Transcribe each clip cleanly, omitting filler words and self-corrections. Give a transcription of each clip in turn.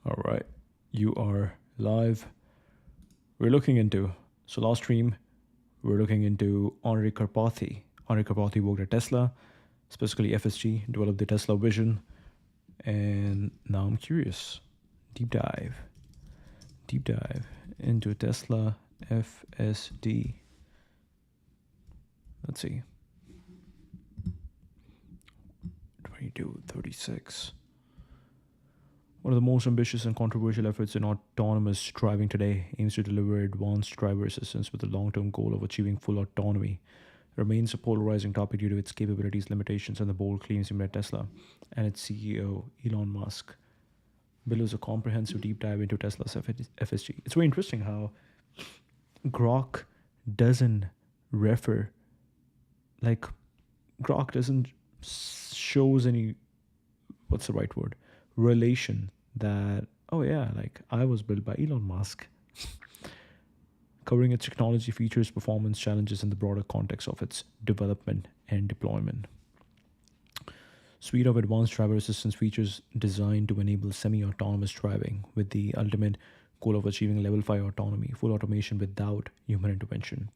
All right, you are live. We're looking into, so last stream, we're looking into Henri Karpathy. Henri Karpathy worked at Tesla, specifically FSG, developed the Tesla vision, and now I'm curious. Deep dive into Tesla FSD. Let's see, 2236. One of the most ambitious and controversial efforts in autonomous driving today aims to deliver advanced driver assistance with the long term goal of achieving full autonomy. It remains a polarizing topic due to its capabilities, limitations, and the bold claims made by Tesla and its CEO, Elon Musk. Below is a comprehensive deep dive into Tesla's FSG. It's very interesting how Grok doesn't refer, like, Grok doesn't shows any, what's the right word, relation that, oh yeah, like I was built by Elon Musk, covering its technology, features, performance, challenges in the broader context of its development and deployment. Suite of advanced driver assistance features designed to enable semi-autonomous driving with the ultimate goal of achieving level 5 autonomy, full automation without human intervention.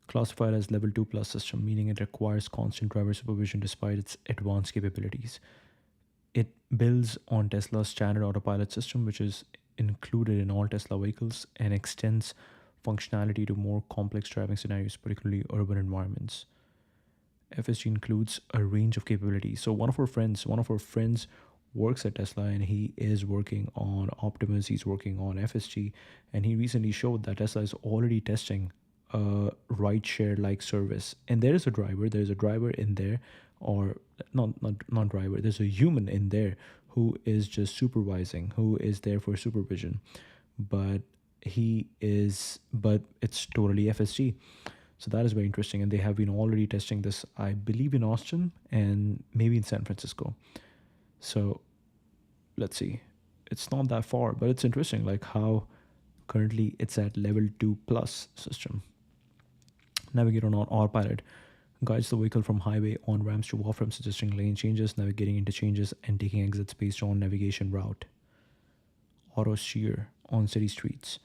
Classified as level 2 plus system, meaning it requires constant driver supervision despite its advanced capabilities. It builds on Tesla's standard autopilot system, which is included in all Tesla vehicles, and extends functionality to more complex driving scenarios, particularly urban environments. FSG includes a range of capabilities. So one of our friends works at Tesla, and he is working on Optimus, he's working on FSG, and he recently showed that Tesla is already testing a ride share like service. And there's a driver in there, or not driver, there's a human in there who is just supervising, who is there for supervision. But it's totally FSG. So that is very interesting. And they have been already testing this, I believe, in Austin and maybe in San Francisco. So let's see. It's not that far, but it's interesting, like how currently it's at level 2 plus system. Navigate on autopilot guides the vehicle from highway on ramps to off ramps, suggesting lane changes, navigating interchanges, and taking exits based on navigation route. Auto steer on city streets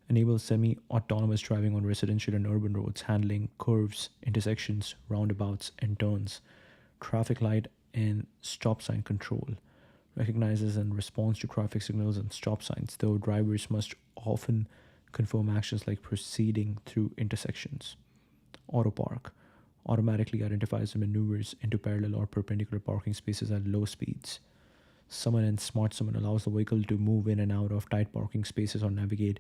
enables semi-autonomous driving on residential and urban roads, handling curves, intersections, roundabouts, and turns. Traffic light and stop sign control recognizes and responds to traffic signals and stop signs, though drivers must often confirm actions like proceeding through intersections. Auto park automatically identifies and maneuvers into parallel or perpendicular parking spaces at low speeds. Summon and Smart Summon allows the vehicle to move in and out of tight parking spaces or navigate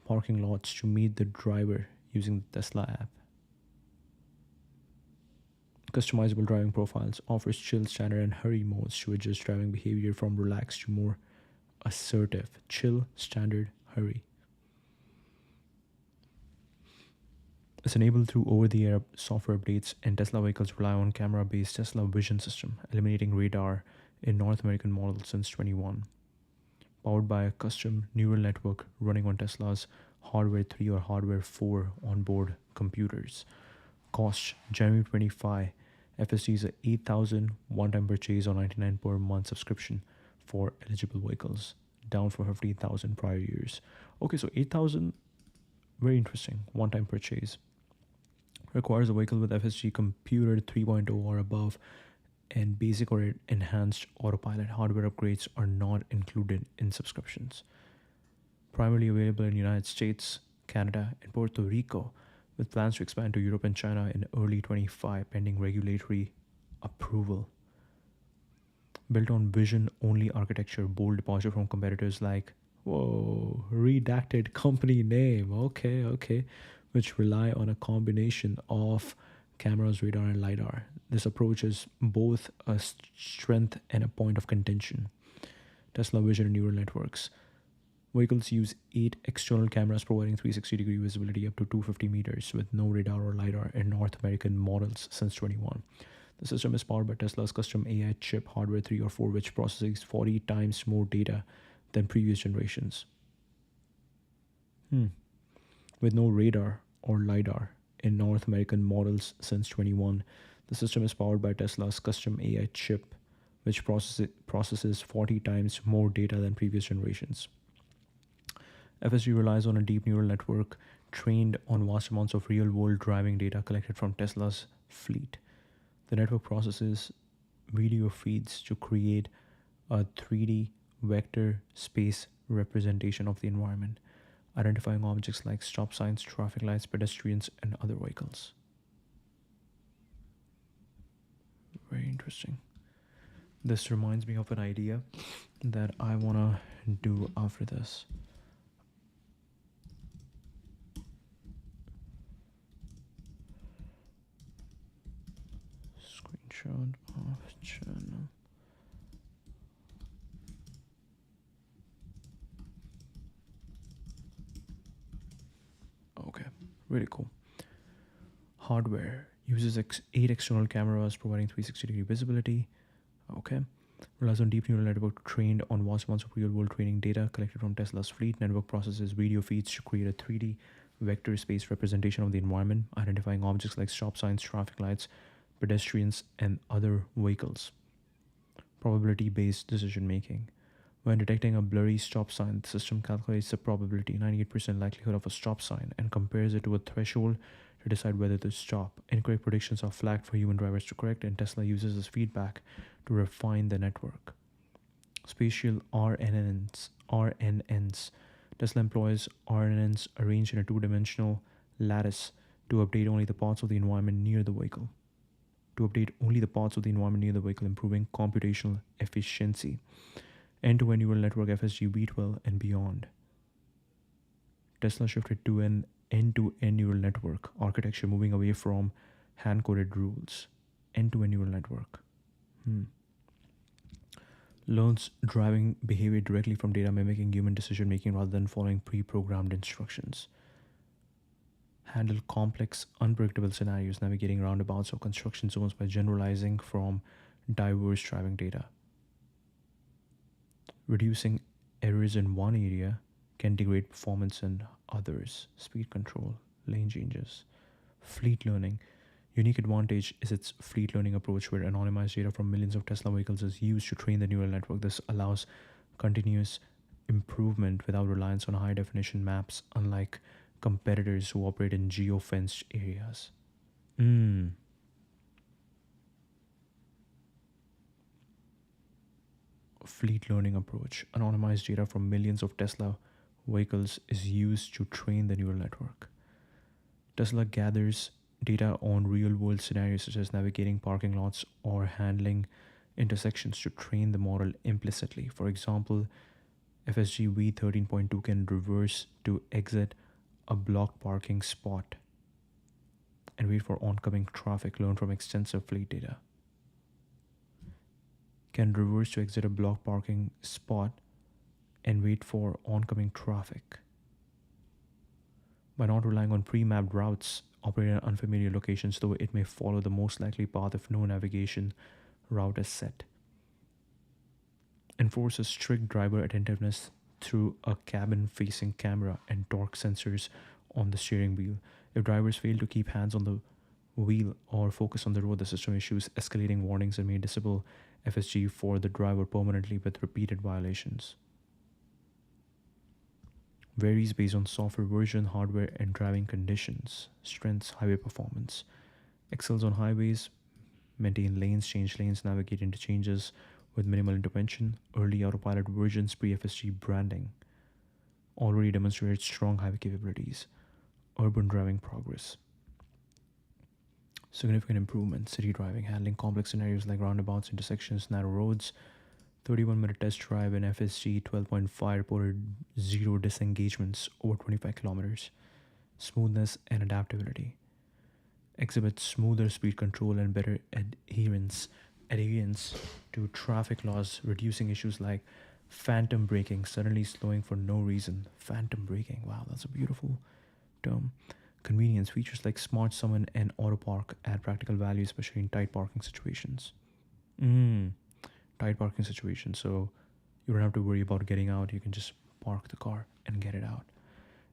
parking lots to meet the driver using the Tesla app. Customizable driving profiles offers chill, standard, and hurry modes to adjust driving behavior from relaxed to more assertive. Chill, standard, hurry. It's enabled through over-the-air software updates, and Tesla vehicles rely on camera-based Tesla Vision system, eliminating radar in North American models since 21. Powered by a custom neural network running on Tesla's Hardware 3 or Hardware 4 onboard computers. Cost January 25. FSD is a $8,000 one-time purchase or $99 per month subscription for eligible vehicles, down from $15,000 prior years. Okay, so $8,000, very interesting, one-time purchase. Requires a vehicle with FSG computer 3.0 or above, and basic or enhanced autopilot. Hardware upgrades are not included in subscriptions. Primarily available in the United States, Canada, and Puerto Rico, with plans to expand to Europe and China in early 25 pending regulatory approval. Built on vision-only architecture, bold departure from competitors like, whoa, redacted company name, okay, which rely on a combination of cameras, radar, and LiDAR. This approach is both a strength and a point of contention. Tesla Vision and Neural Networks. Vehicles use 8 external cameras providing 360-degree visibility up to 250 meters with no radar or LiDAR in North American models since 21. The system is powered by Tesla's custom AI chip Hardware 3 or 4, which processes 40 times more data than previous generations. With no radar or LiDAR in North American models since 21. The system is powered by Tesla's custom AI chip which processes 40 times more data than previous generations. FSD relies on a deep neural network trained on vast amounts of real world driving data collected from Tesla's fleet. The network processes video feeds to create a 3D vector space representation of the environment, identifying objects like stop signs, traffic lights, pedestrians, and other vehicles. Very interesting. This reminds me of an idea that I want to do after this. Screenshot of channel. Okay, really cool. Hardware uses 8 external cameras providing 360-degree visibility. Okay. Relies on deep neural network trained on vast amounts of real-world training data collected from Tesla's fleet. Network processes video feeds to create a 3D vector space representation of the environment, identifying objects like stop signs, traffic lights, pedestrians, and other vehicles. Probability-based decision making. When detecting a blurry stop sign, the system calculates the probability, 98% likelihood of a stop sign, and compares it to a threshold to decide whether to stop. Incorrect predictions are flagged for human drivers to correct, and Tesla uses this feedback to refine the network. Spatial RNNs. Tesla employs RNNs arranged in a two-dimensional lattice to update only the parts of the environment near the vehicle. Improving computational efficiency. End-to-end neural network FSG V12 and beyond. Tesla shifted to an end-to-end neural network architecture, moving away from hand-coded rules. End-to-end neural network. Learns driving behavior directly from data, mimicking human decision-making rather than following pre-programmed instructions. Handle complex, unpredictable scenarios, navigating roundabouts or construction zones by generalizing from diverse driving data. Reducing errors in one area can degrade performance in others. Speed control, lane changes. Fleet learning. Unique advantage is its fleet learning approach, where anonymized data from millions of Tesla vehicles is used to train the neural network. This allows continuous improvement without reliance on high definition maps, unlike competitors who operate in geo-fenced areas. Fleet learning approach. Anonymized data from millions of Tesla vehicles is used to train the neural network. Tesla gathers data on real-world scenarios such as navigating parking lots or handling intersections to train the model implicitly. For example, FSG V13.2 can reverse to exit a blocked parking spot and wait for oncoming traffic, learned from extensive fleet data. Can reverse to exit a blocked parking spot and wait for oncoming traffic. By not relying on pre-mapped routes, operate in unfamiliar locations, though it may follow the most likely path if no navigation route is set. Enforces strict driver attentiveness through a cabin-facing camera and torque sensors on the steering wheel. If drivers fail to keep hands on the wheel or focus on the road, the system issues escalating warnings and may disable FSG for the driver permanently with repeated violations. Varies based on software version, hardware, and driving conditions. Strengths, highway performance. Excels on highways, maintain lanes, change lanes, navigate interchanges with minimal intervention. Early autopilot versions, pre-FSG branding. Already demonstrated strong highway capabilities. Urban driving progress. Significant improvement. City driving, handling complex scenarios like roundabouts, intersections, narrow roads. 31-minute test drive in FSG 12.5 reported 0 disengagements over 25 kilometers. Smoothness and adaptability. Exhibits smoother speed control and better adherence to traffic laws, reducing issues like phantom braking, suddenly slowing for no reason. Phantom braking, wow, that's a beautiful term. Convenience. Features like smart summon and auto park add practical value, especially in tight parking situations. Tight parking situations, so you don't have to worry about getting out. You can just park the car and get it out.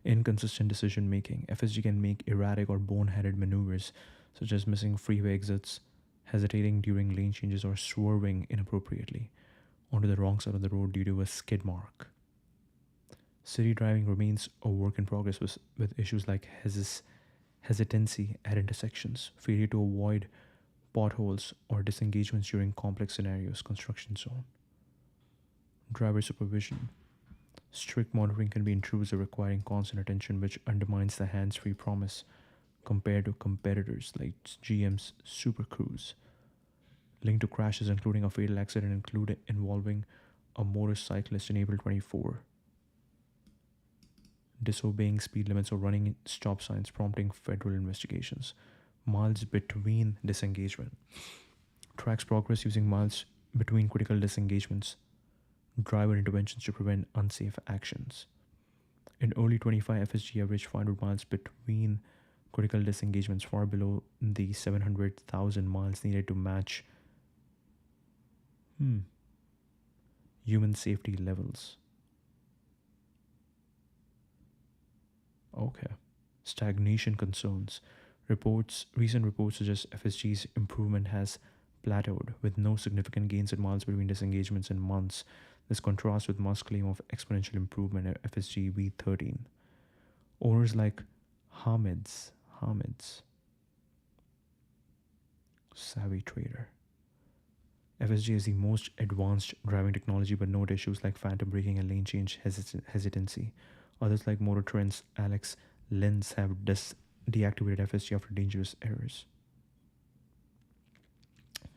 Inconsistent decision making. FSG can make erratic or boneheaded maneuvers, such as missing freeway exits, hesitating during lane changes, or swerving inappropriately onto the wrong side of the road due to a skid mark. City driving remains a work in progress with issues like hesitancy at intersections, failure to avoid potholes, or disengagements during complex scenarios, construction zone. Driver supervision. Strict monitoring can be intrusive, requiring constant attention, which undermines the hands free promise compared to competitors like GM's Super Cruise. Linked to crashes, including a fatal accident involving a motorcyclist in April 24, disobeying speed limits or running stop signs, prompting federal investigations. Miles between disengagement. Tracks progress using miles between critical disengagements, driver interventions to prevent unsafe actions. In early 25, FSG averaged 500 miles between critical disengagements, far below the 700,000 miles needed to match human safety levels. Okay. Stagnation concerns. Recent reports suggest FSG's improvement has plateaued, with no significant gains in miles between disengagements in months. This contrasts with Musk's claim of exponential improvement at FSG V13. Owners like Hamid's savvy trader. FSG is the most advanced driving technology, but note issues like phantom braking and lane change hesitancy. Others like Motor Trend's Alex Lenz have deactivated FSG after dangerous errors.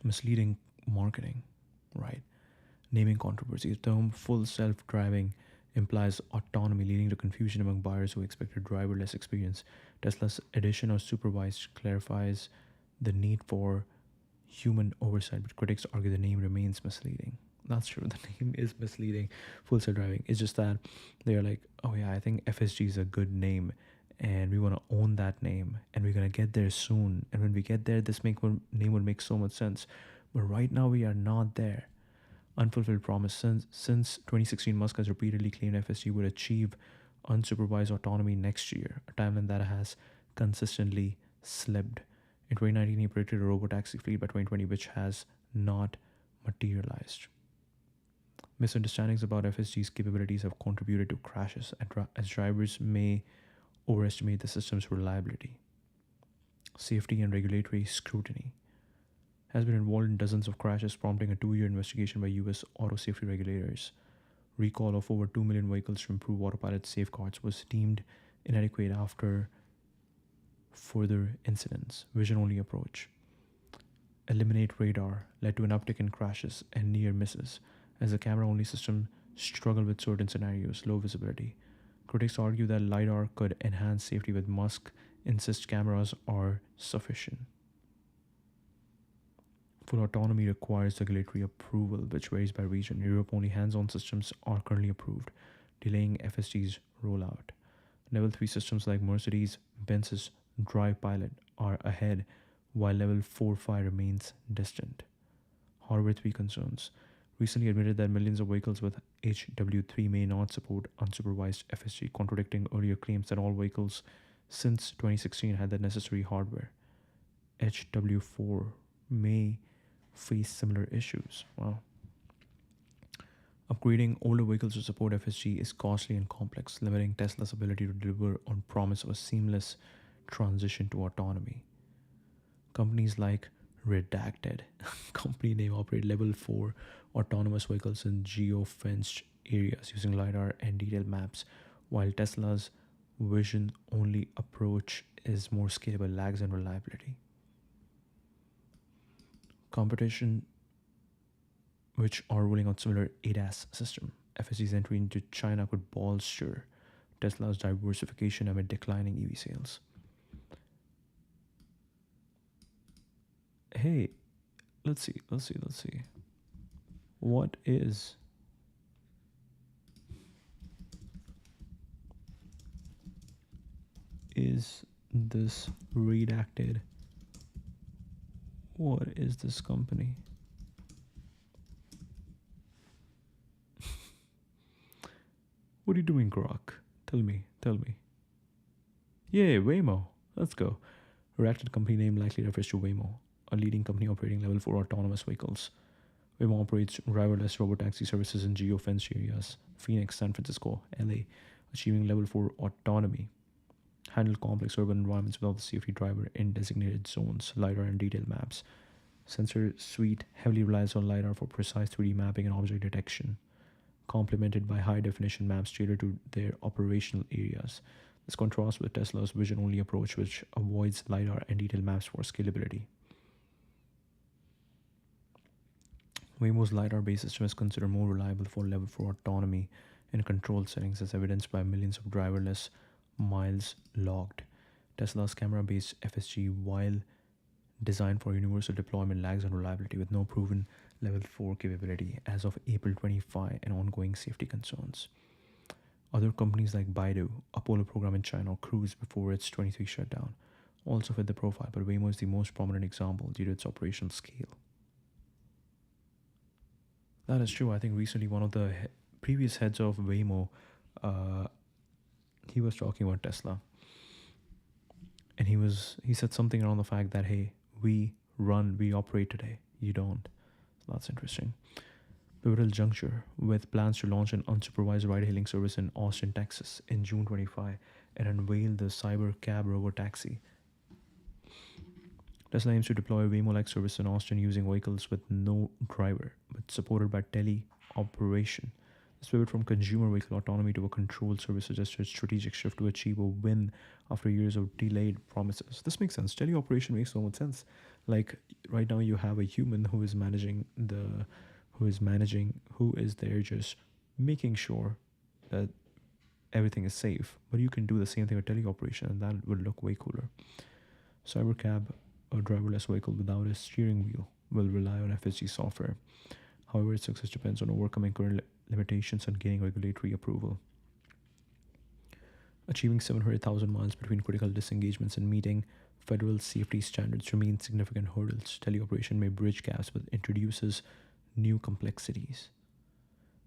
Misleading marketing, right? Naming controversy. The term full self-driving implies autonomy, leading to confusion among buyers who expect a driverless experience. Tesla's addition of supervised clarifies the need for human oversight, but critics argue the name remains misleading. That's true. The name is misleading. Full self-driving. It's just that they're like, oh yeah, I think FSG is a good name, and we want to own that name, and we're gonna get there soon. And when we get there, name would make so much sense. But right now, we are not there. Unfulfilled promise. Since 2016, Musk has repeatedly claimed FSG would achieve unsupervised autonomy next year, a timeline that has consistently slipped. In 2019, he predicted a robotaxi fleet by 2020, which has not materialized. Misunderstandings about FSG's capabilities have contributed to crashes, as drivers may overestimate the system's reliability. Safety and regulatory scrutiny. Has been involved in dozens of crashes, prompting a 2-year investigation by US auto safety regulators. Recall of over 2 million vehicles to improve autopilot safeguards was deemed inadequate after further incidents. Vision-only approach. Eliminate radar led to an uptick in crashes and near misses, as the camera-only system struggled with certain scenarios, low visibility. Critics argue that LiDAR could enhance safety, with Musk insists cameras are sufficient. Full autonomy requires regulatory approval, which varies by region. In Europe, only hands-on systems are currently approved, delaying FSG's rollout. Level 3 systems like Mercedes-Benz's Drive Pilot are ahead, while Level 4-5 remains distant. Hardware 3 concerns. Recently admitted that millions of vehicles with HW3 may not support unsupervised FSG, contradicting earlier claims that all vehicles since 2016 had the necessary hardware. HW4 may face similar issues. Wow. Upgrading older vehicles to support FSG is costly and complex, limiting Tesla's ability to deliver on promise of a seamless transition to autonomy. Companies like Redacted, company name, operate level 4 autonomous vehicles in geo-fenced areas using LiDAR and detailed maps, while Tesla's vision-only approach is more scalable, lags in reliability. Competition which are rolling out similar ADAS system. FSG's entry into China could bolster Tesla's diversification amid declining EV sales. Hey, let's see. What is this Redacted? What is this company? What are you doing, Grok? Tell me. Yay, Waymo. Let's go. Redacted company name likely refers to Waymo, a leading company operating level 4 autonomous vehicles. Waymo operates driverless robotaxi services in geo-fenced areas, Phoenix, San Francisco, LA, achieving level 4 autonomy. Handle complex urban environments without the safety driver in designated zones, LiDAR and detailed maps. Sensor suite heavily relies on LiDAR for precise 3D mapping and object detection, complemented by high definition maps tailored to their operational areas. This contrasts with Tesla's vision only approach, which avoids LiDAR and detailed maps for scalability. Waymo's LiDAR based system is considered more reliable for level 4 autonomy in controlled settings, as evidenced by millions of driverless miles logged. Tesla's camera based FSG, while designed for universal deployment, lags on reliability with no proven level 4 capability as of April 25 and ongoing safety concerns. Other companies like Baidu, Apollo program in China, or Cruise before its 23 shutdown also fit the profile, but Waymo is the most prominent example due to its operational scale. That is true. I think recently one of the previous heads of Waymo, uh, he was talking about Tesla, and he said something around the fact that, hey, we operate today, you don't. So that's interesting. Pivotal juncture, with plans to launch an unsupervised ride-hailing service in Austin, Texas in June 25 and unveil the Cyber Cab robotaxi. Tesla aims to deploy a Waymo-like service in Austin using vehicles with no driver, but supported by teleoperation. This pivot from consumer vehicle autonomy to a controlled service suggests a strategic shift to achieve a win after years of delayed promises. This makes sense. Teleoperation makes so much sense. Like right now, you have a human who is who is there just making sure that everything is safe. But you can do the same thing with teleoperation, and that would look way cooler. Cybercab, a driverless vehicle without a steering wheel, will rely on FSD software. However, its success depends on overcoming current limitations and gaining regulatory approval. Achieving 700,000 miles between critical disengagements and meeting federal safety standards remain significant hurdles. Teleoperation may bridge gaps but introduces new complexities.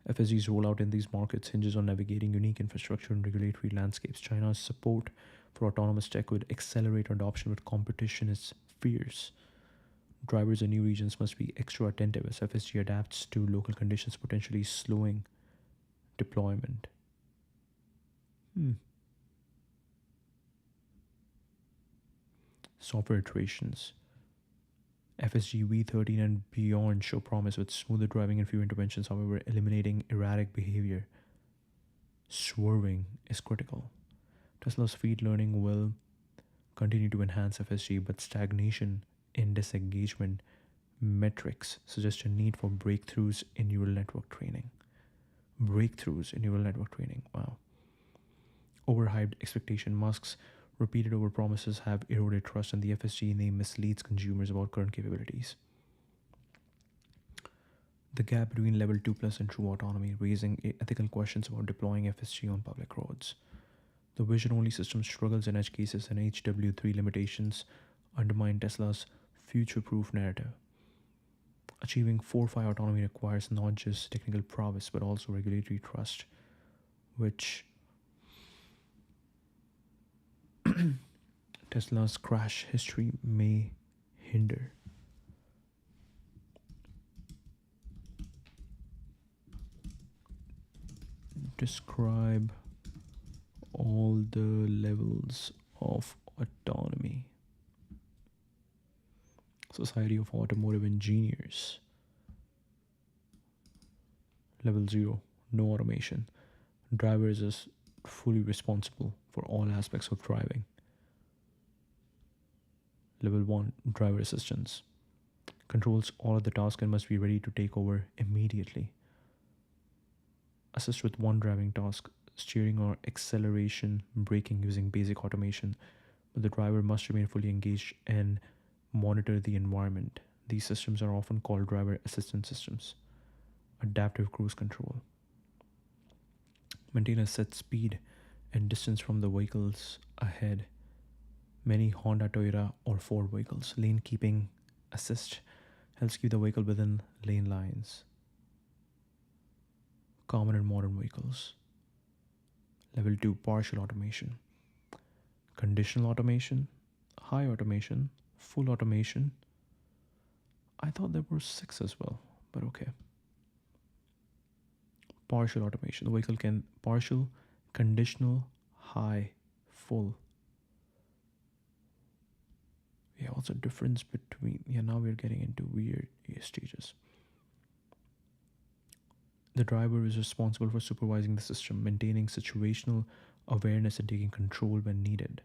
FSD's rollout in these markets hinges on navigating unique infrastructure and regulatory landscapes. China's support for autonomous tech would accelerate adoption, but competition is fierce. Drivers in new regions must be extra attentive as FSG adapts to local conditions, potentially slowing deployment. Software iterations. FSG V13 and beyond show promise with smoother driving and fewer interventions, however, eliminating erratic behavior. Swerving is critical. Tesla's feed learning will continue to enhance FSG, but stagnation in disengagement metrics suggest a need for breakthroughs in neural network training. Wow. Overhyped expectation. Musk's repeated overpromises have eroded trust, and the FSG name misleads consumers about current capabilities. The gap between level 2 plus and true autonomy, raising ethical questions about deploying FSG on public roads. The vision-only system struggles in edge cases, and HW3 limitations undermine Tesla's future-proof narrative. Achieving 4-5 autonomy requires not just technical prowess but also regulatory trust, which Tesla's crash history may hinder. Describe all the levels of autonomy. Society of Automotive Engineers. Level 0, no automation. Driver is fully responsible for all aspects of driving. Level 1, driver assistance. Controls all of the tasks and must be ready to take over immediately. Assist with one driving task, steering or acceleration, braking using basic automation, but the driver must remain fully engaged and monitor the environment. These systems are often called driver assistance systems. Adaptive cruise control. Maintain a set speed and distance from the vehicles ahead. Many Honda, Toyota, or Ford vehicles. Lane keeping assist helps keep the vehicle within lane lines. Common in modern vehicles. Level 2, partial automation. Conditional automation, high automation, full automation, I thought there were six as well, but okay. Partial automation. The vehicle can partial, conditional, high, full. Yeah, what's the difference between? Yeah, now we're getting into weird stages. The driver is responsible for supervising the system, maintaining situational awareness, and taking control when needed.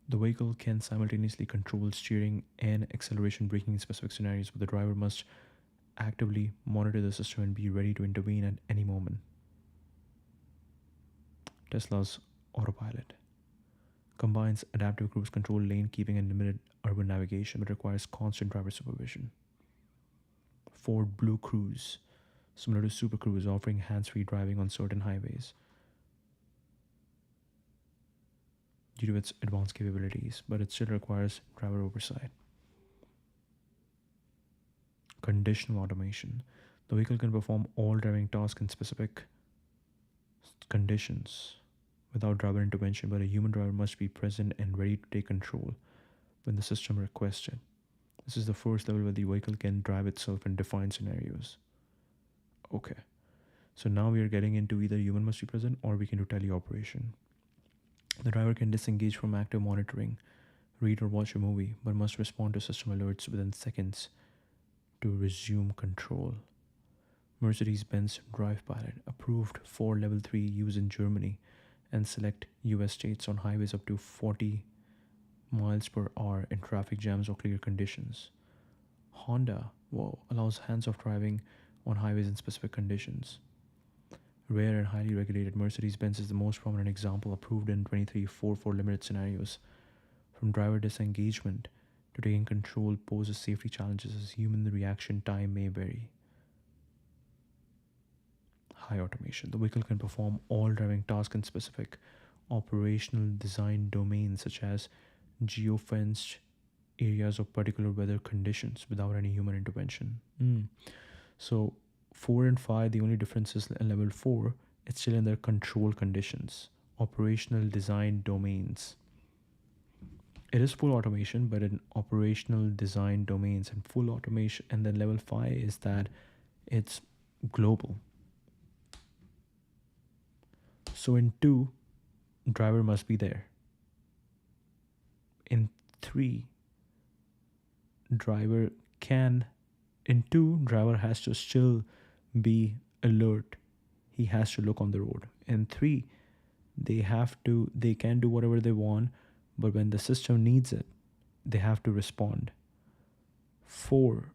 The vehicle can simultaneously control steering and acceleration braking in specific scenarios, but the driver must actively monitor the system and be ready to intervene at any moment. Tesla's autopilot combines adaptive cruise control, lane keeping, and limited urban navigation, but requires constant driver supervision. Ford Blue Cruise, similar to Super Cruise, offering hands-free driving on certain highways due to its advanced capabilities, but it still requires driver oversight. Conditional automation. The vehicle can perform all driving tasks in specific conditions without driver intervention, but a human driver must be present and ready to take control when the system requests it. This is the first level where the vehicle can drive itself in defined scenarios. Okay, so now we are getting into either human must be present or we can do teleoperation. The driver can disengage from active monitoring, read or watch a movie, but must respond to system alerts within seconds to resume control. Mercedes-Benz Drive Pilot, approved for Level 3 use in Germany and select US states on highways up to 40 miles per hour in traffic jams or clear conditions. Honda, allows hands-off driving on highways in specific conditions. Rare and highly regulated, Mercedes-Benz is the most prominent example, approved in 23.4 for limited scenarios. From driver disengagement to taking control poses safety challenges as human reaction time may vary. High automation. The vehicle can perform all driving tasks in specific operational design domains such as geofenced areas of particular weather conditions without any human intervention. So 4 and 5, the only difference is in level 4, it's still in their control conditions, operational design domains. It is full automation, but in operational design domains and full automation. And then level 5 is that it's global. So in 2, driver must be there. In 3, driver has to still be alert. He has to look on the road. In 3, they can do whatever they want, but when the system needs it, they have to respond. 4,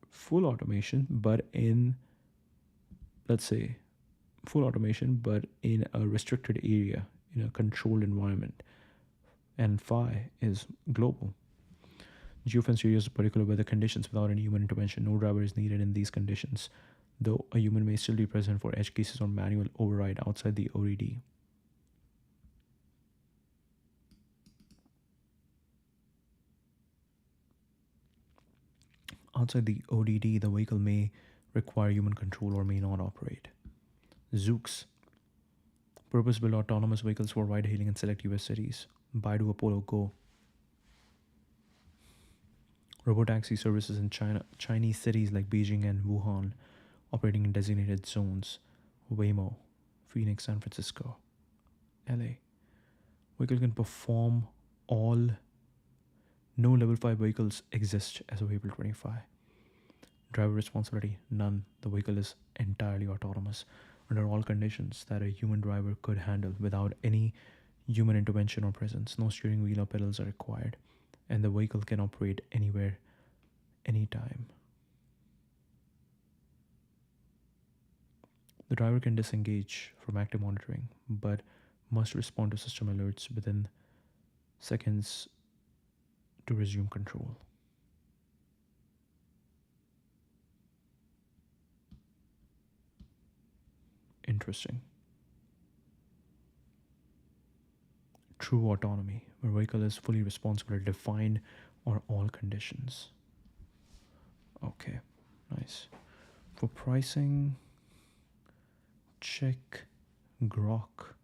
full automation, but in, let's say, full automation, but in a restricted area, in a controlled environment. And 5 is global. Geofence areas of particular weather conditions without any human intervention. No driver is needed in these conditions, though a human may still be present for edge cases or manual override outside the ODD. Outside the ODD, the vehicle may require human control or may not operate. Zoox, purpose-built autonomous vehicles for ride-hailing in select US cities. Baidu Apollo Go, robotaxi services in Chinese cities like Beijing and Wuhan, operating in designated zones. Waymo, Phoenix, San Francisco, LA. Vehicle can perform all. No level 5 vehicles exist as of April 25. Driver responsibility, none. The vehicle is entirely autonomous under all conditions that a human driver could handle without any human intervention or presence. No steering wheel or pedals are required, and the vehicle can operate anywhere, anytime. The driver can disengage from active monitoring, but must respond to system alerts within seconds to resume control. Interesting. True autonomy, where vehicle is fully responsible to define or all conditions. Okay, nice. For pricing, check Grok.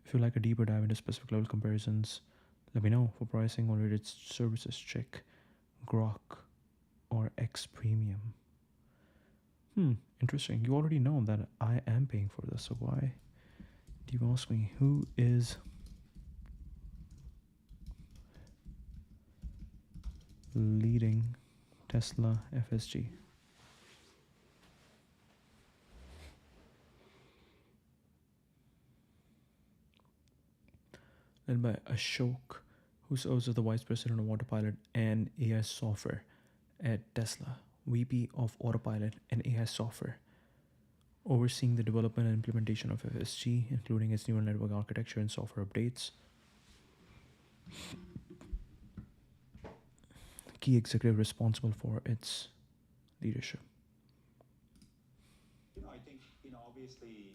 If you like a deeper dive into specific level comparisons, Let me know for pricing or related services. Check Grok or X Premium. Interesting. You already know that I am paying for this, so why do you ask me? Who is leading Tesla FSG? Led by Ashok, who serves as the Vice President of Autopilot and AI Software at Tesla, VP of Autopilot and AI Software, overseeing the development and implementation of FSG, including its neural network architecture and software updates. Key executive responsible for its leadership. I think, obviously,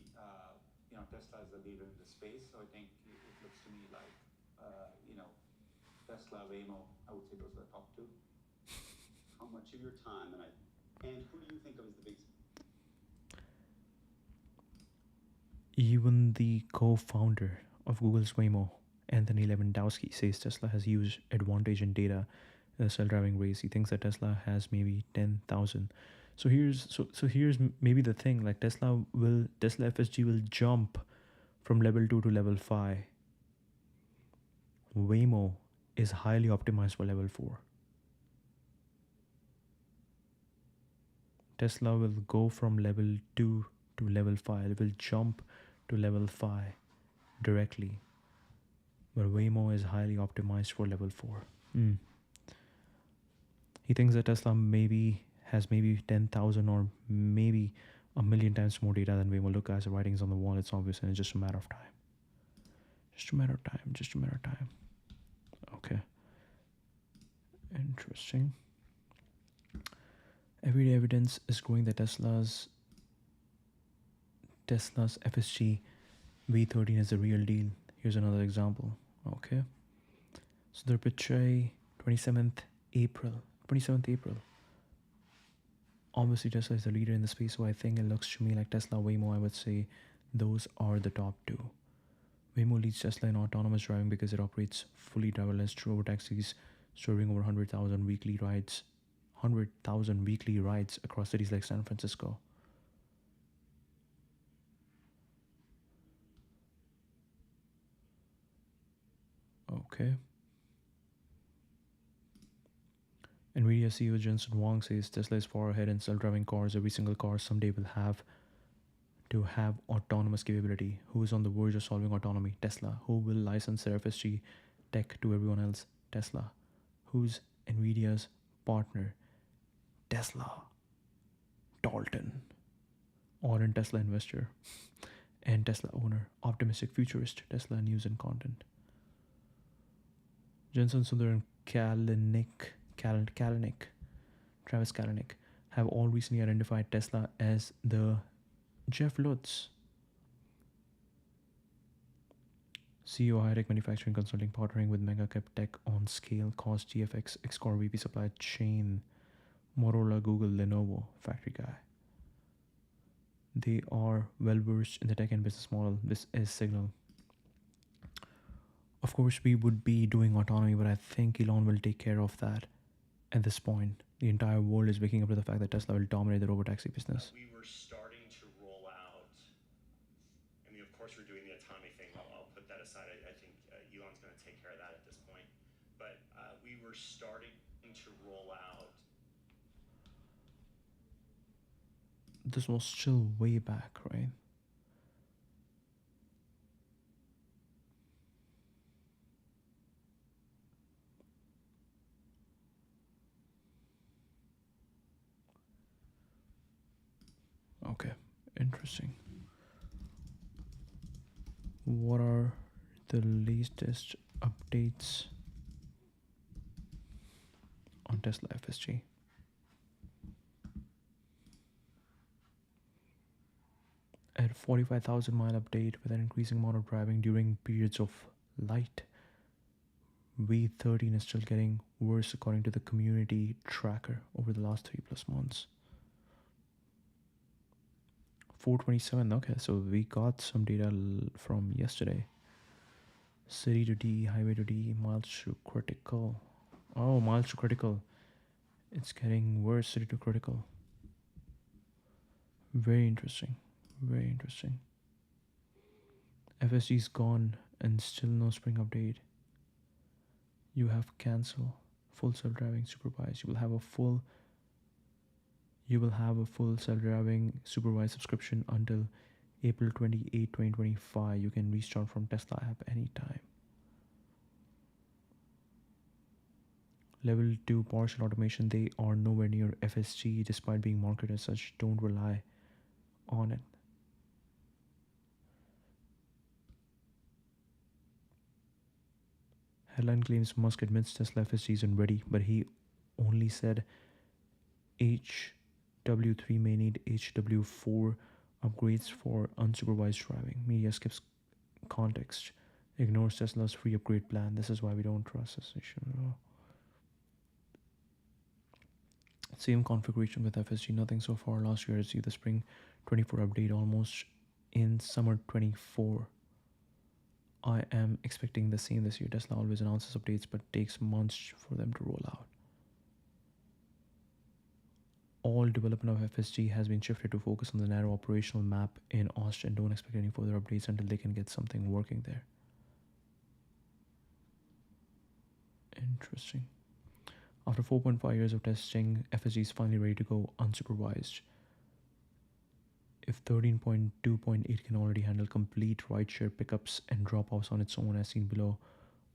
Tesla is the leader in the space. So I think it looks to me like, Tesla, Waymo, I would say those are the top two. How much of your time, and who do you think of as the biggest? Even the co-founder of Google's Waymo, Anthony Lewandowski, says Tesla has huge advantage in data in the self-driving race. He thinks that Tesla has maybe 10,000. So here's maybe the thing, like Tesla FSG will jump from level 2 to level 5. Waymo is highly optimized for level 4. Tesla will go from level 2 to level 5. It will jump to level 5 directly. But Waymo is highly optimized for level 4. He thinks that Tesla has maybe 10,000 or maybe a million times more data than Waymo. Look, guys, the writing's on the wall. It's obvious, and it's just a matter of time. Just a matter of time. Okay. Interesting. Everyday evidence is growing that Tesla's FSG V13 is the real deal. Here's another example. Okay. So their portray 27th April. Obviously, Tesla is the leader in the space, so I think it looks to me like Tesla, Waymo, I would say those are the top two. Waymo leads Tesla in autonomous driving because it operates fully driverless through taxis, serving over 100,000 weekly rides across cities like San Francisco. Okay. NVIDIA CEO Jensen Huang says Tesla is far ahead in self-driving cars. Every single car someday will have to have autonomous capability. Who is on the verge of solving autonomy? Tesla. Who will license their FSG tech to everyone else? Tesla. Who's NVIDIA's partner? Tesla. Dalton. Or an Tesla investor and Tesla owner. Optimistic futurist. Tesla news and content. Jensen Sundar and Travis Kalanick have all recently identified Tesla as the Jeff Lutz, CEO high-tech manufacturing consulting, partnering with mega cap tech on scale, cost, GFX, Xcore VP supply chain, Motorola, Google, Lenovo, factory guy. They are well versed in the tech and business model. This is Signal. Of course, we would be doing autonomy, but I think Elon will take care of that at this point. The entire world is waking up to the fact that Tesla will dominate the robotaxi business. We were starting to roll out, of course, we're doing the autonomy thing. I'll put that aside. I think Elon's going to take care of that at this point. But we were starting to roll out. This was still way back, right? Okay, interesting. What are the latest updates on Tesla FSG? At 45,000 mile update with an increasing amount of driving during periods of light, V13 is still getting worse according to the community tracker over the last 3+ months. 427. Okay, so we got some data from yesterday. City to D, highway to D, miles to critical. Oh, miles to critical. It's getting worse, city to critical. Very interesting. Very interesting. FSD's gone and still no spring update. You have cancel. Full self-driving supervised. You will have a full self-driving supervised subscription until April 28, 2025. You can restart from Tesla app anytime. Level 2 partial automation, they are nowhere near FSG despite being marketed as such. Don't rely on it. Headline claims Musk admits Tesla FSG isn't ready, but he only said HW3 may need HW4 upgrades for unsupervised driving. Media skips context, ignores Tesla's free upgrade plan. This is why we don't trust this issue at all. Same configuration with FSG, nothing so far. Last year, see the spring 24 update almost in summer 24. I am expecting the same this year. Tesla always announces updates but takes months for them to roll out. All development of FSG has been shifted to focus on the narrow operational map in Austin. Don't expect any further updates until they can get something working there. Interesting. After 4.5 years of testing, FSG is finally ready to go unsupervised. If 13.2.8 can already handle complete rideshare pickups and drop-offs on its own as seen below,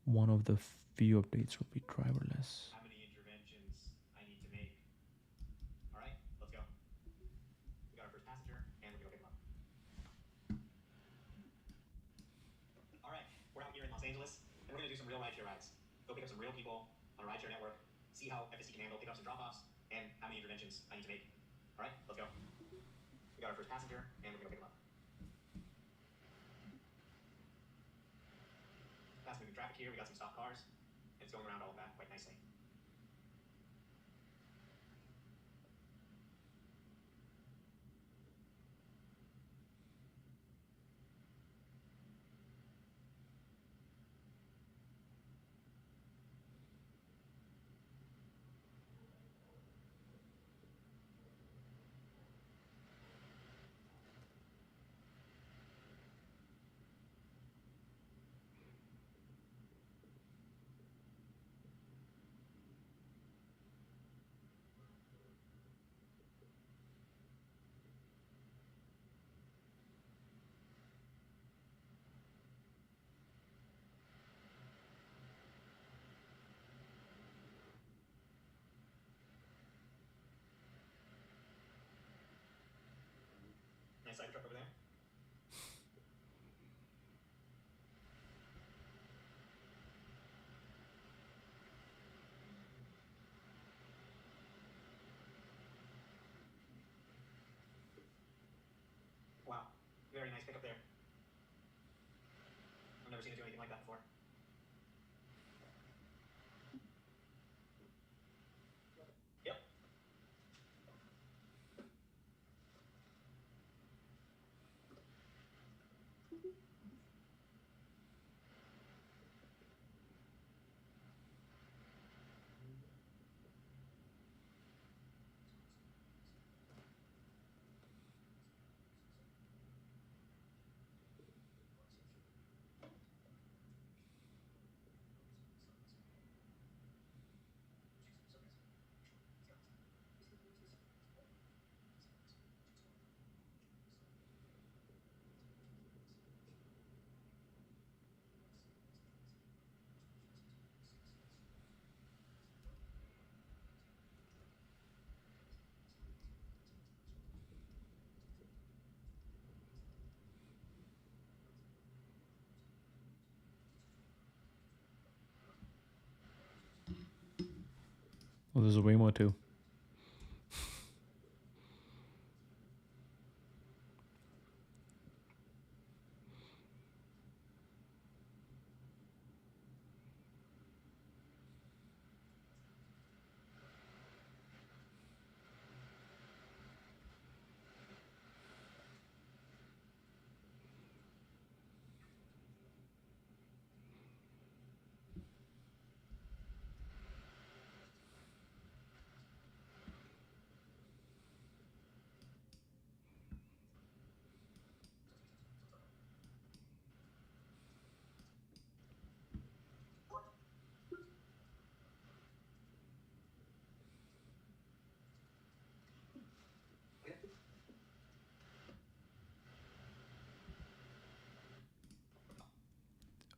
one of the few updates will be driverless. How many interventions I need to make. All right, let's go. We got our first passenger, and we're gonna go pick him up. All right, we're out here in Los Angeles, and we're gonna do some real rideshare rides. Go pick up some real people on a rideshare network, see how FSC can handle pickups and drop-offs, and how many interventions I need to make. All right, let's go. We got our first passenger, and we're gonna go pick him up. Fast moving traffic here. We got some stopped cars, and it's going around all of that quite nicely. Nice Cybertruck over there. Wow, very nice pickup there. I've never seen it do anything like that before. Yep. Well, there's a way more too.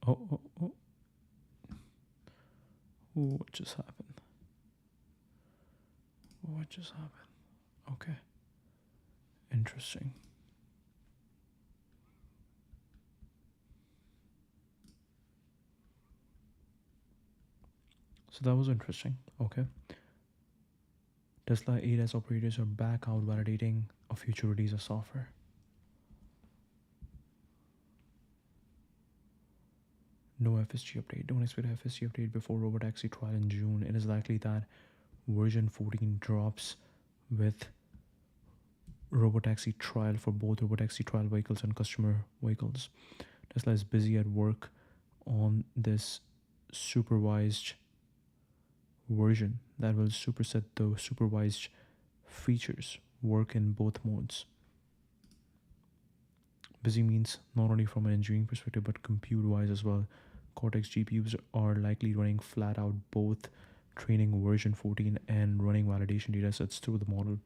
Oh, oh, oh. Ooh, what just happened? What just happened? Okay. Interesting. So that was interesting. Okay. Tesla ADAS operators are back out validating a future release of software. No FSG update. Don't expect a FSG update before robotaxi trial in June. It is likely that version 14 drops with robotaxi trial for both robotaxi trial vehicles and customer vehicles. Tesla is busy at work on this supervised version that will superset the supervised features, work in both modes. Busy means not only from an engineering perspective but compute wise as well. Cortex GPUs are likely running flat out both training version 14 and running validation datasets through the model.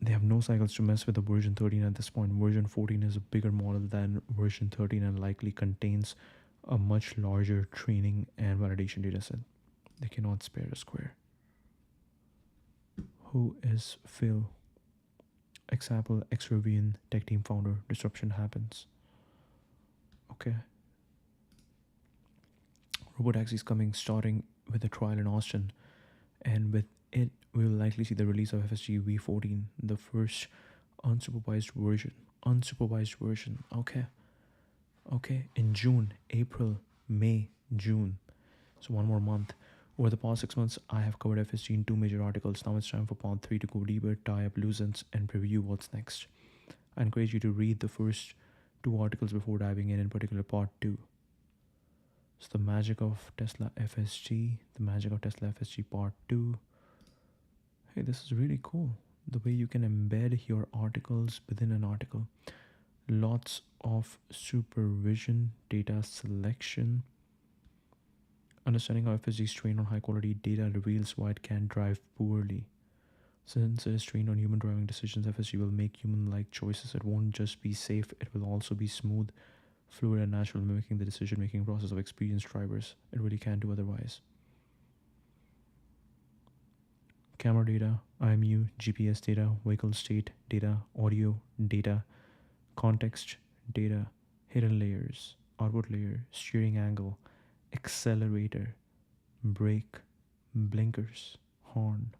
They have no cycles to mess with the version 13 at this point. Version 14 is a bigger model than version 13 and likely contains a much larger training and validation dataset. They cannot spare a square. Who is Phil? Ex-Apple, ex-Rubin, tech team founder. Disruption happens. Okay. Robotaxi is coming, starting with a trial in Austin, and with it, we will likely see the release of FSG V14, the first unsupervised version. Unsupervised version. Okay. Okay. In June, April, May, June. So one more month. Over the past 6 months, I have covered FSG in 2 major articles. Now it's time for part 3 to go deeper, tie up loose ends, and preview what's next. I encourage you to read the first 2 articles before diving in particular part 2. So the magic of Tesla FSG, the magic of Tesla FSG part 2. Hey, this is really cool. The way you can embed your articles within an article. Lots of supervision, data selection. Understanding how FSG is trained on high quality data reveals why it can drive poorly. Since it is trained on human driving decisions, FSG will make human like choices. It won't just be safe, it will also be smooth, fluid, and natural, mimicking the decision making process of experienced drivers. It really can't do otherwise. Camera data, IMU, GPS data, vehicle state data, audio data, context data, hidden layers, output layer, steering angle, accelerator, brake, blinkers, horn.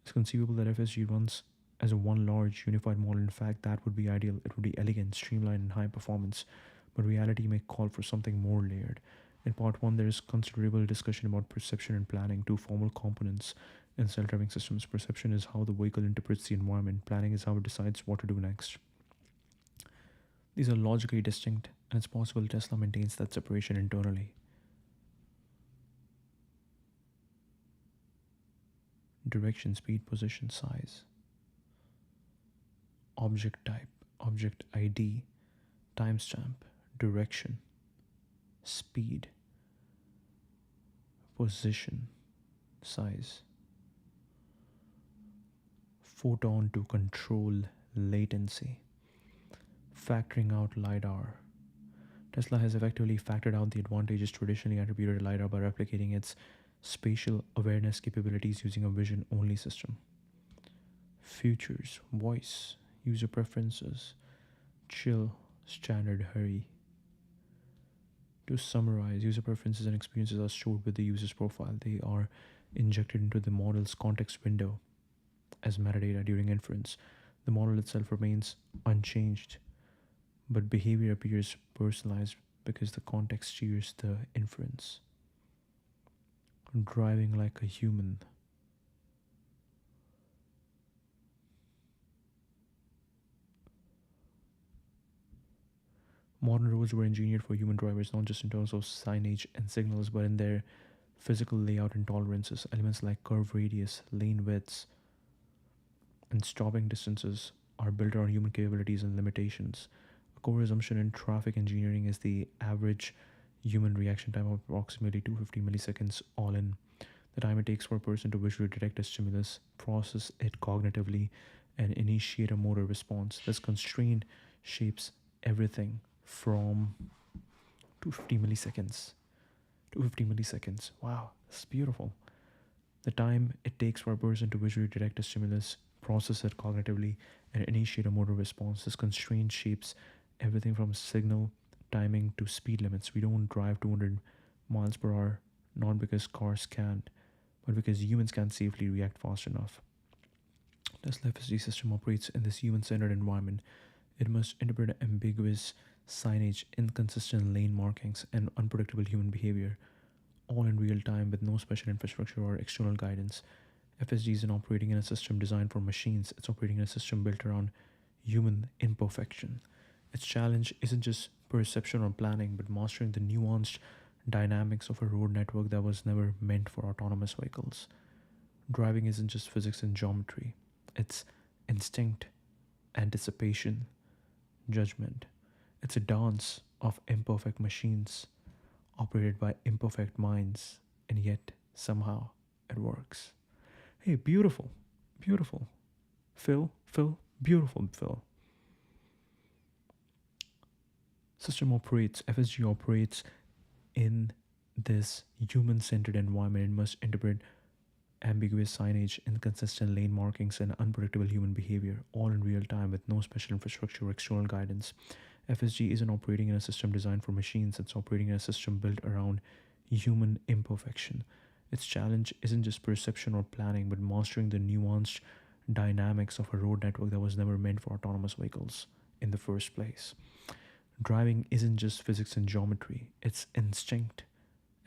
It's conceivable that FSG runs as a one large unified model. In fact, that would be ideal. It would be elegant, streamlined, and high performance. But reality may call for something more layered. In part 1, there is considerable discussion about perception and planning, 2 formal components in self-driving systems. Perception is how the vehicle interprets the environment. Planning is how it decides what to do next. These are logically distinct, and it's possible Tesla maintains that separation internally. Direction, speed, position, size. Object type, object ID, timestamp, direction, speed, position, size. Photon to control latency. Factoring out LiDAR. Tesla has effectively factored out the advantages traditionally attributed to LiDAR by replicating its spatial awareness capabilities using a vision-only system. Features, voice, user preferences, chill, standard, hurry. To summarize, user preferences and experiences are stored with the user's profile. They are injected into the model's context window as metadata during inference. The model itself remains unchanged, but behavior appears personalized because the context steers the inference. Driving like a human. Modern roads were engineered for human drivers, not just in terms of signage and signals, but in their physical layout and tolerances. Elements like curve radius, lane widths, and stopping distances are built around human capabilities and limitations. A core assumption in traffic engineering is the average human reaction time of approximately 250 milliseconds all in. The time it takes for a person to visually detect a stimulus, process it cognitively, and initiate a motor response. This constraint shapes everything from 250 milliseconds. 250 milliseconds. Wow, this is beautiful. The time it takes for a person to visually detect a stimulus, process it cognitively, and initiate a motor response. This constraint shapes everything from signal timing to speed limits. We don't drive 200 miles per hour, not because cars can't, but because humans can't safely react fast enough. Tesla FSD system operates in this human-centered environment. It must interpret ambiguous signage, inconsistent lane markings, and unpredictable human behavior, all in real time with no special infrastructure or external guidance. FSD isn't operating in a system designed for machines, it's operating in a system built around human imperfection. Its challenge isn't just perception or planning, but mastering the nuanced dynamics of a road network that was never meant for autonomous vehicles. Driving isn't just physics and geometry, it's instinct, anticipation, judgment. It's a dance of imperfect machines operated by imperfect minds, and yet somehow it works. Hey, beautiful, beautiful. Phil, beautiful, Phil. FSG operates in this human centered environment. It must interpret ambiguous signage, inconsistent lane markings, and unpredictable human behavior, all in real time with no special infrastructure or external guidance. FSG isn't operating in a system designed for machines, it's operating in a system built around human imperfection. Its challenge isn't just perception or planning, but mastering the nuanced dynamics of a road network that was never meant for autonomous vehicles in the first place. Driving isn't just physics and geometry, it's instinct,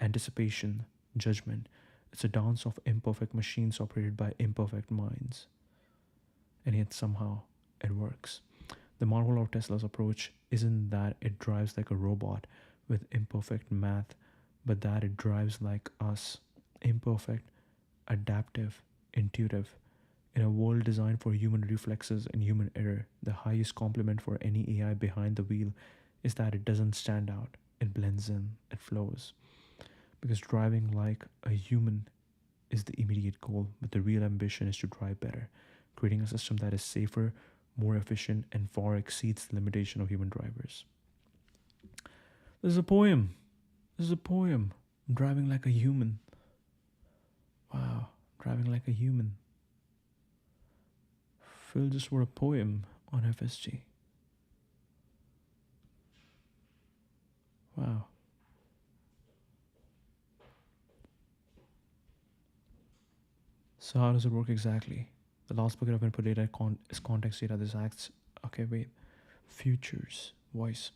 anticipation, judgment. It's a dance of imperfect machines operated by imperfect minds. And yet somehow it works. The marvel of Tesla's approach isn't that it drives like a robot with imperfect math, but that it drives like us, imperfect, adaptive, intuitive. In a world designed for human reflexes and human error, the highest compliment for any AI behind the wheel is that it doesn't stand out, it blends in, it flows. Because driving like a human is the immediate goal, but the real ambition is to drive better, creating a system that is safer, more efficient, and far exceeds the limitation of human drivers. This is a poem. This is a poem. Driving like a human. Wow, driving like a human. Phil just wrote a poem on FSG. Wow. So how does it work exactly? The last bucket of input data is context data. This acts, okay, wait. Futures, voice.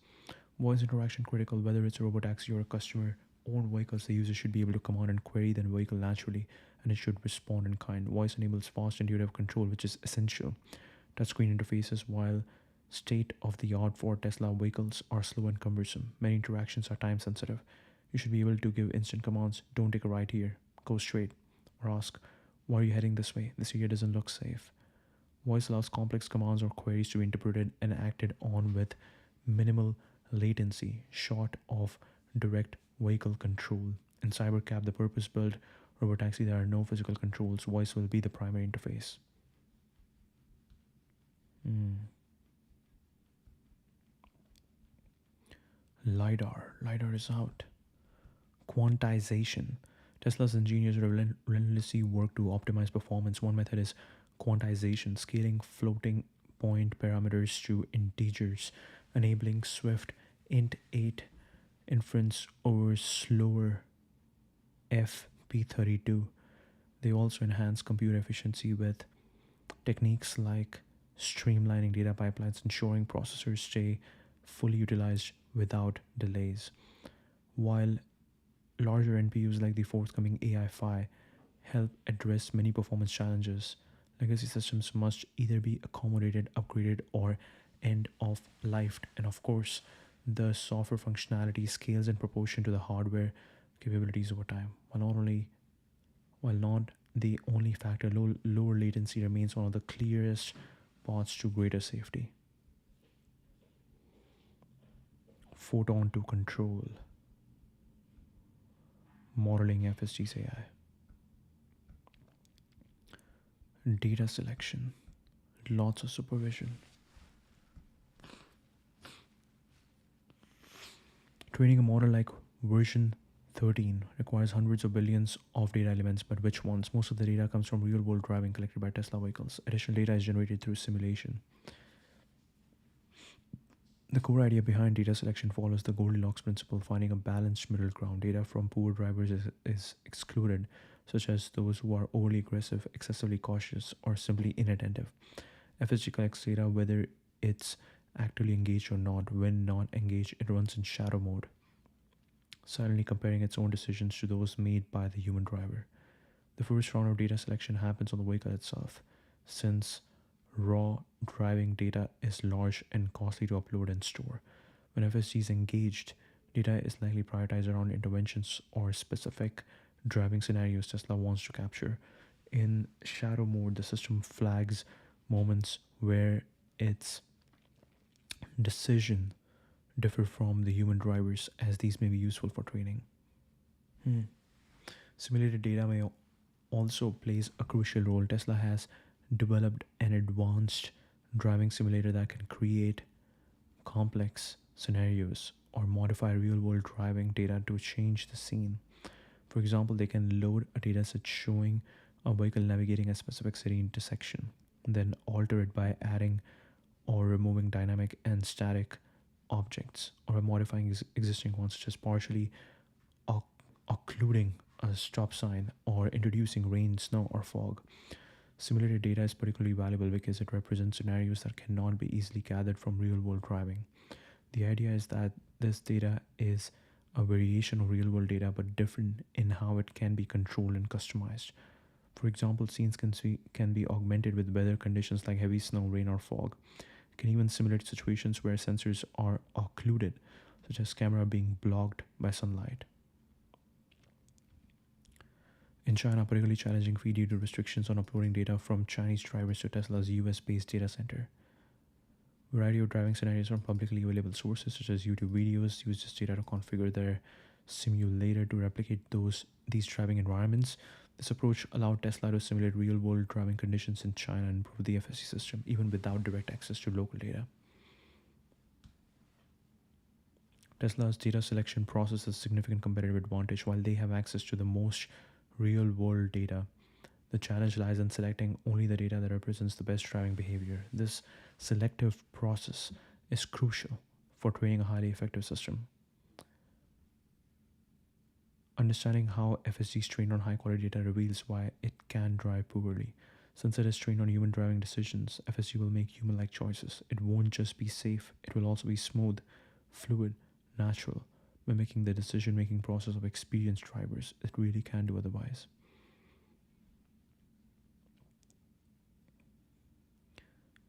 Voice interaction critical, whether it's a robotaxi or a customer owned vehicles, the user should be able to command and query the vehicle naturally, and it should respond in kind. Voice enables fast intuitive control, which is essential. Touchscreen interfaces, while state of the art for Tesla vehicles, are slow and cumbersome. Many interactions are time sensitive. You should be able to give instant commands: don't take a right here, go straight, or ask, why are you heading this way? This area doesn't look safe. Voice allows complex commands or queries to be interpreted and acted on with minimal latency, short of direct vehicle control. In Cybercab, the purpose-built robotaxi, there are no physical controls. Voice will be the primary interface. LiDAR is out. Quantization. Tesla's engineers relentlessly work to optimize performance. One method is quantization, scaling floating point parameters to integers, enabling swift int8 inference over slower FP32. They also enhance compute efficiency with techniques like streamlining data pipelines, ensuring processors stay fully utilized without delays. While larger NPUs like the forthcoming AI-Fi help address many performance challenges, legacy systems must either be accommodated, upgraded, or end of lifed. And of course, the software functionality scales in proportion to the hardware capabilities over time. While not the only factor, lower latency remains one of the clearest paths to greater safety. Photon to control. Modeling FSG's AI. Data selection. Lots of supervision. Training a model like version 13 requires hundreds of billions of data elements, but which ones? Most of the data comes from real world driving collected by Tesla vehicles. Additional data is generated through simulation. The core idea behind data selection follows the Goldilocks principle, finding a balanced middle ground. Data from poor drivers is excluded, such as those who are overly aggressive, excessively cautious, or simply inattentive. FSG collects data whether it's actively engaged or not. When not engaged, it runs in shadow mode, silently comparing its own decisions to those made by the human driver. The first round of data selection happens on the vehicle itself, since raw driving data is large and costly to upload and store. When FSG is engaged, data is likely prioritized around interventions or specific driving scenarios Tesla wants to capture. In shadow mode, the system flags moments where its decision differ from the human drivers, as these may be useful for training. Simulated data may also plays a crucial role. Tesla has developed an advanced driving simulator that can create complex scenarios or modify real world driving data to change the scene. For example, they can load a dataset showing a vehicle navigating a specific city intersection, then alter it by adding or removing dynamic and static objects, or by modifying existing ones, such as partially occluding a stop sign or introducing rain, snow, or fog. Simulated data is particularly valuable because it represents scenarios that cannot be easily gathered from real world driving. The idea is that this data is a variation of real world data but different in how it can be controlled and customized. For example, scenes can be augmented with weather conditions like heavy snow, rain, or fog. It can even simulate situations where sensors are occluded, such as camera being blocked by sunlight. In China, particularly challenging feed due to restrictions on uploading data from Chinese drivers to Tesla's US-based data center. A variety of driving scenarios from publicly available sources such as YouTube videos use this data to configure their simulator to replicate these driving environments. This approach allowed Tesla to simulate real-world driving conditions in China and improve the FSC system even without direct access to local data. Tesla's data selection process is a significant competitive advantage. While they have access to the most real-world data, the challenge lies in selecting only the data that represents the best driving behavior. This selective process is crucial for training a highly effective system. Understanding how FSD is trained on high quality data reveals why it can drive poorly. Since it is trained on human driving decisions, FSD will make human like choices. It won't just be safe, it will also be smooth, fluid, natural, mimicking the decision making process of experienced drivers. It really can do otherwise.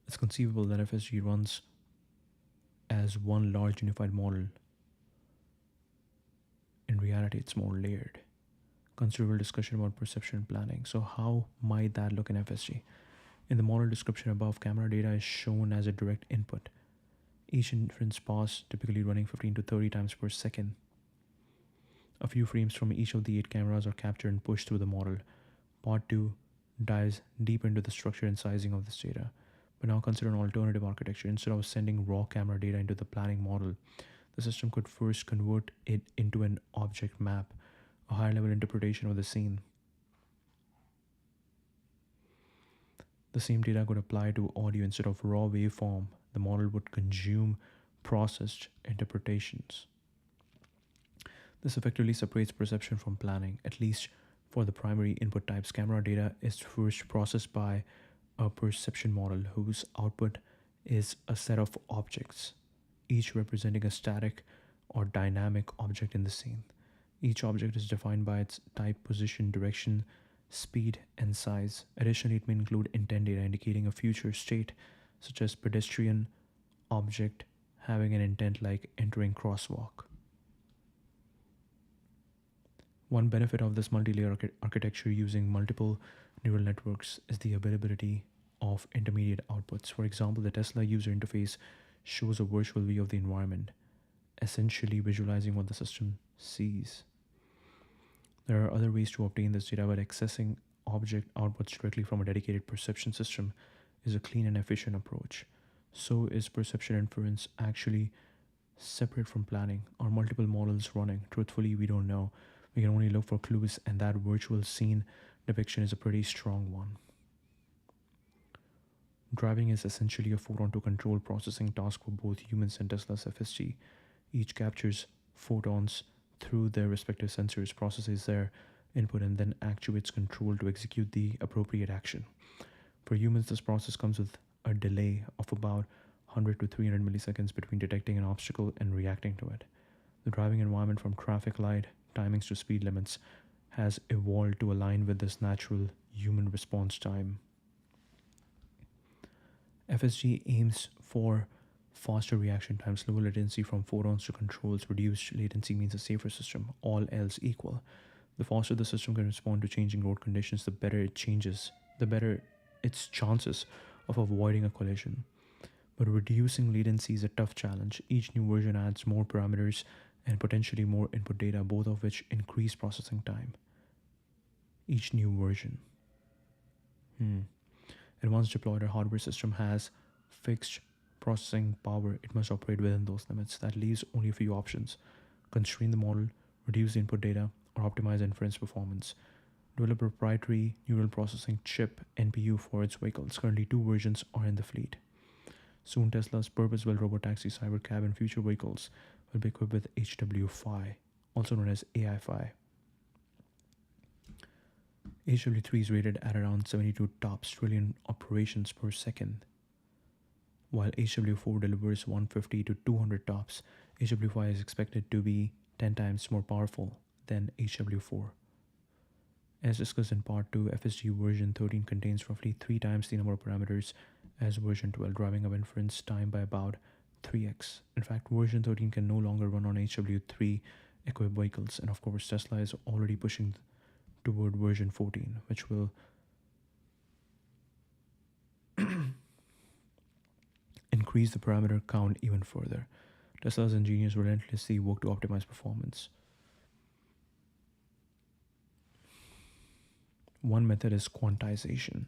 It's conceivable that FSG runs as one large unified model. In reality, it's more layered. Considerable discussion about perception and planning. So how might that look in FSG? In the model description above, camera data is shown as a direct input. Each inference pass typically running 15 to 30 times per second. A few frames from each of the 8 cameras are captured and pushed through the model. Part 2 dives deep into the structure and sizing of this data. But now consider an alternative architecture. Instead of sending raw camera data into the planning model, the system could first convert it into an object map, a higher level interpretation of the scene. The same data could apply to audio. Instead of raw waveform, the model would consume processed interpretations. This effectively separates perception from planning. At least for the primary input types, camera data is first processed by a perception model whose output is a set of objects, each representing a static or dynamic object in the scene. Each object is defined by its type, position, direction, speed, and size. Additionally, it may include intent data indicating a future state, such as pedestrian object having an intent like entering crosswalk. One benefit of this multi-layer architecture using multiple neural networks is the availability of intermediate outputs. For example, the Tesla user interface shows a virtual view of the environment, essentially visualizing what the system sees. There are other ways to obtain this data, but accessing object outputs directly from a dedicated perception system is a clean and efficient approach. So is perception inference actually separate from planning, or multiple models running. Truthfully, we don't know. We can only look for clues, and that virtual scene depiction is a pretty strong one. Driving is essentially a 4 on 2 control processing task for both humans and Tesla's FSD. Each captures photons through their respective sensors, processes their input, and then actuates control to execute the appropriate action. For humans, this process comes with a delay of about 100 to 300 milliseconds between detecting an obstacle and reacting to it. The driving environment, from traffic light timings to speed limits, has evolved to align with this natural human response time. FSG aims for faster reaction times, lower latency from photons to controls. Reduced latency means a safer system, all else equal. The faster the system can respond to changing road conditions, the better it changes, the better its chances of avoiding a collision. But reducing latency is a tough challenge. Each new version adds more parameters and potentially more input data, both of which increase processing time. Each new version. And once deployed, our hardware system has fixed processing power. It must operate within those limits. That leaves only a few options: constrain the model, reduce the input data, or optimize inference performance. Develop a proprietary neural processing chip (NPU) for its vehicles. Currently, 2 versions are in the fleet. Soon, Tesla's purpose-built robotaxi, Cybercab, and future vehicles will be equipped with HW5, also known as AI5. HW3 is rated at around 72 tops trillion operations per second, while HW4 delivers 150 to 200 tops. HW5 is expected to be 10 times more powerful than HW4. As discussed in Part 2, FSD version 13 contains roughly 3 times the number of parameters as version 12, driving up inference time by about 3x. In fact, version 13 can no longer run on HW3 equipped vehicles, and of course, Tesla is already pushing toward version 14, which will increase the parameter count even further. Tesla's engineers relentlessly work to optimize performance. One method is quantization.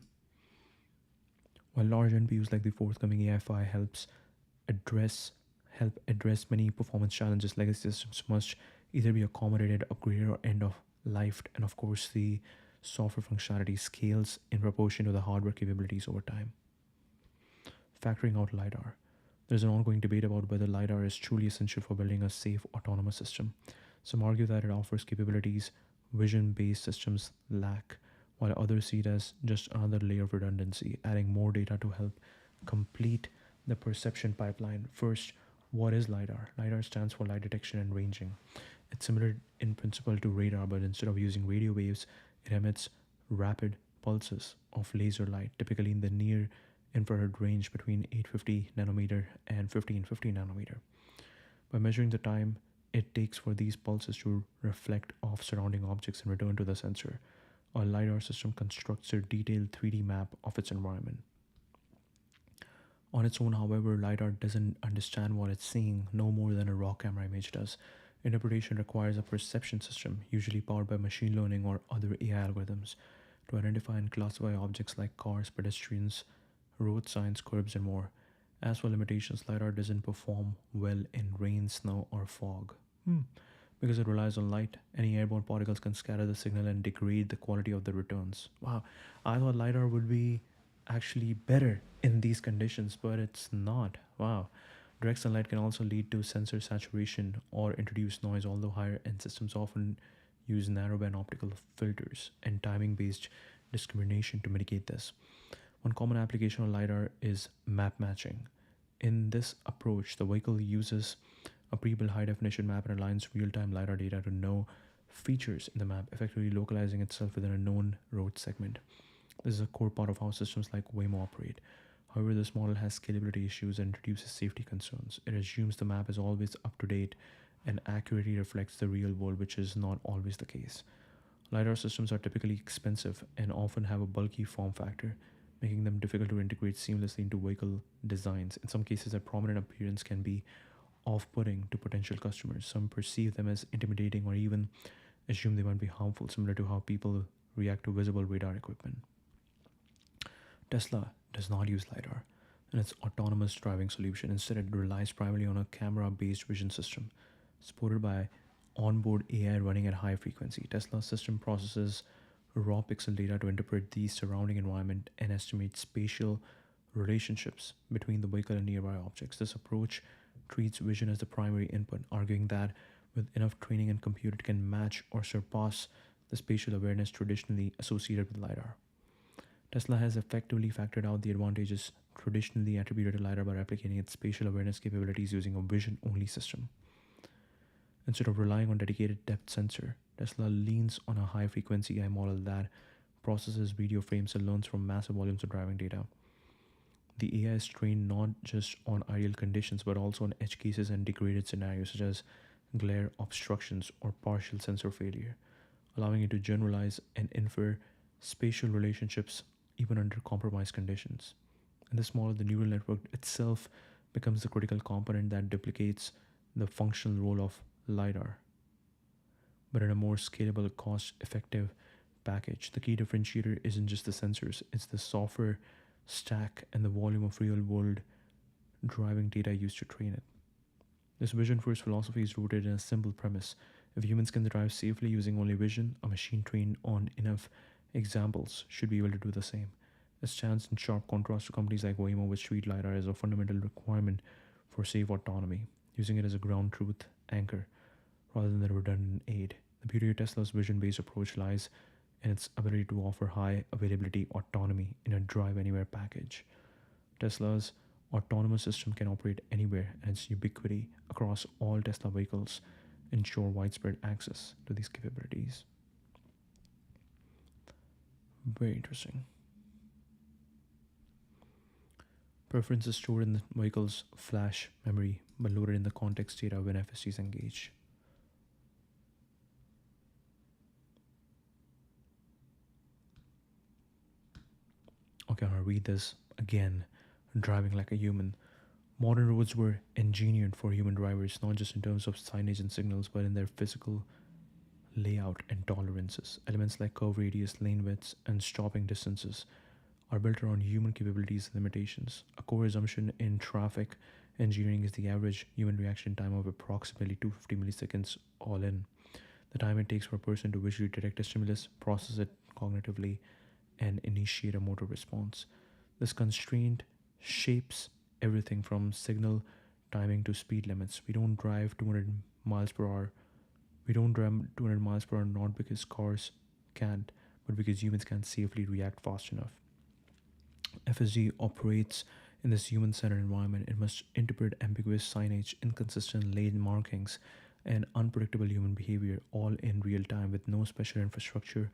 While large NPUs like the forthcoming AI5 help address many performance challenges, legacy systems must either be accommodated, upgraded, or end of life. And of course, the software functionality scales in proportion to the hardware capabilities over time. Factoring out LiDAR. There's an ongoing debate about whether LiDAR is truly essential for building a safe autonomous system. Some argue that it offers capabilities vision-based systems lack, while others see it as just another layer of redundancy, adding more data to help complete the perception pipeline. First, what is LiDAR? LiDAR stands for light detection and ranging. It's similar in principle to radar, but instead of using radio waves, it emits rapid pulses of laser light, typically in the near infrared range between 850 nanometer and 1550 nanometer. By measuring the time it takes for these pulses to reflect off surrounding objects and return to the sensor, a LiDAR system constructs a detailed 3D map of its environment. On its own, however, LiDAR doesn't understand what it's seeing no more than a raw camera image does. Interpretation requires a perception system, usually powered by machine learning or other AI algorithms, to identify and classify objects like cars, pedestrians, road signs, curbs, and more. As for limitations, LiDAR doesn't perform well in rain, snow, or fog. Because it relies on light, any airborne particles can scatter the signal and degrade the quality of the returns. Wow, I thought LiDAR would be actually better in these conditions, but it's not. Wow. Direct sunlight can also lead to sensor saturation or introduce noise, although higher end systems often use narrowband optical filters and timing based discrimination to mitigate this. One common application of LiDAR is map matching. In this approach, the vehicle uses a pre-built high-definition map and aligns real-time LiDAR data to know features in the map, effectively localizing itself within a known road segment. This is a core part of how systems like Waymo operate. However, this model has scalability issues and introduces safety concerns. It assumes the map is always up to date and accurately reflects the real world, which is not always the case. LiDAR systems are typically expensive and often have a bulky form factor, making them difficult to integrate seamlessly into vehicle designs. In some cases, their prominent appearance can be off-putting to potential customers. Some perceive them as intimidating or even assume they might be harmful, similar to how people react to visible radar equipment. Tesla does not use LiDAR. and its autonomous driving solution. Instead, it relies primarily on a camera based vision system supported by onboard AI running at high frequency. Tesla's system processes raw pixel data to interpret the surrounding environment and estimate spatial relationships between the vehicle and nearby objects. This approach treats vision as the primary input, arguing that with enough training and compute, it can match or surpass the spatial awareness traditionally associated with LiDAR. Tesla has effectively factored out the advantages traditionally attributed to LiDAR by replicating its spatial awareness capabilities using a vision only system. Instead of relying on dedicated depth sensor, Tesla leans on a high frequency AI model that processes video frames and learns from massive volumes of driving data. The AI is trained not just on ideal conditions but also on edge cases and degraded scenarios such as glare obstructions or partial sensor failure, allowing it to generalize and infer spatial relationships even under compromised conditions. In this model, the neural network itself becomes the critical component that duplicates the functional role of LiDAR, but in a more scalable, cost effective package. The key differentiator isn't just the sensors, it's the software stack and the volume of real world driving data used to train it. This vision first philosophy is rooted in a simple premise. If humans can drive safely using only vision, a machine trained on enough examples should be able to do the same. This stands in sharp contrast to companies like Waymo, which treat LiDAR as a fundamental requirement for safe autonomy, using it as a ground truth anchor rather than a redundant aid. The beauty of Tesla's vision based approach lies in its ability to offer high availability autonomy in a drive anywhere package. Tesla's autonomous system can operate anywhere, and its ubiquity across all Tesla vehicles ensure widespread access to these capabilities. Very interesting. Preferences stored in the vehicle's flash memory but loaded in the context data when FSD is engaged. Okay, I'm gonna read this again. Driving like a human. Modern roads were engineered for human drivers, not just in terms of signage and signals, but in their physical layout and tolerances. Elements like curve radius, lane widths, and stopping distances are built around human capabilities and limitations. A core assumption in traffic engineering is the average human reaction time of approximately 250 milliseconds all in. The time it takes for a person to visually detect a stimulus, process it cognitively, and initiate a motor response. This constraint shapes everything from signal timing to speed limits. We don't drive 200 miles per hour. We don't drive 200 miles per hour not because cars can't, but because humans can't safely react fast enough. FSD operates in this human centered environment. It must interpret ambiguous signage, inconsistent lane markings, and unpredictable human behavior all in real time with no special infrastructure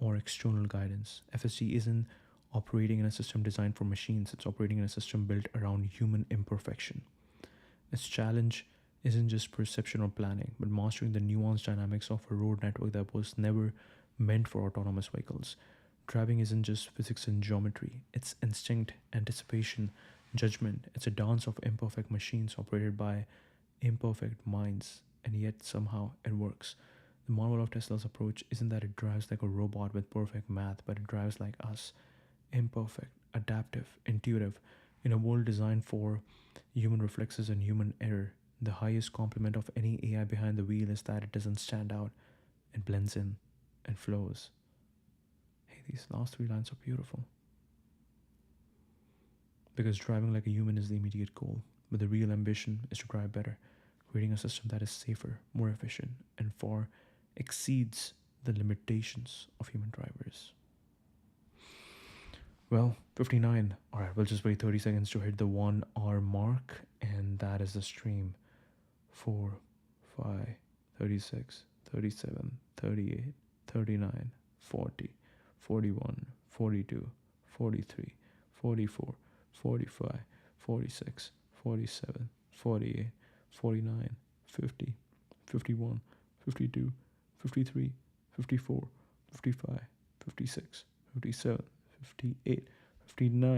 or external guidance. FSD isn't operating in a system designed for machines, it's operating in a system built around human imperfection. Its challenge isn't just perception or planning, but mastering the nuanced dynamics of a road network that was never meant for autonomous vehicles. Driving isn't just physics and geometry, it's instinct, anticipation, judgment. It's a dance of imperfect machines operated by imperfect minds, and yet somehow it works. The marvel of Tesla's approach isn't that it drives like a robot with perfect math, but it drives like us, imperfect, adaptive, intuitive, in a world designed for human reflexes and human error. The highest compliment of any AI behind the wheel is that it doesn't stand out, it blends in and flows. Hey, these last three lines are beautiful. Because driving like a human is the immediate goal, but the real ambition is to drive better, creating a system that is safer, more efficient, and far exceeds the limitations of human drivers. Well, 59. Alright, we'll just wait 30 seconds to hit the 1 hour mark, and that is the stream. 4, 5, 36, 37, 38, 39, 40, 41, 42, 43, 44, 45, 46, 47, 48, 49, 50, 51, 52, 53, 54, 55, 56, 57, 58, 59.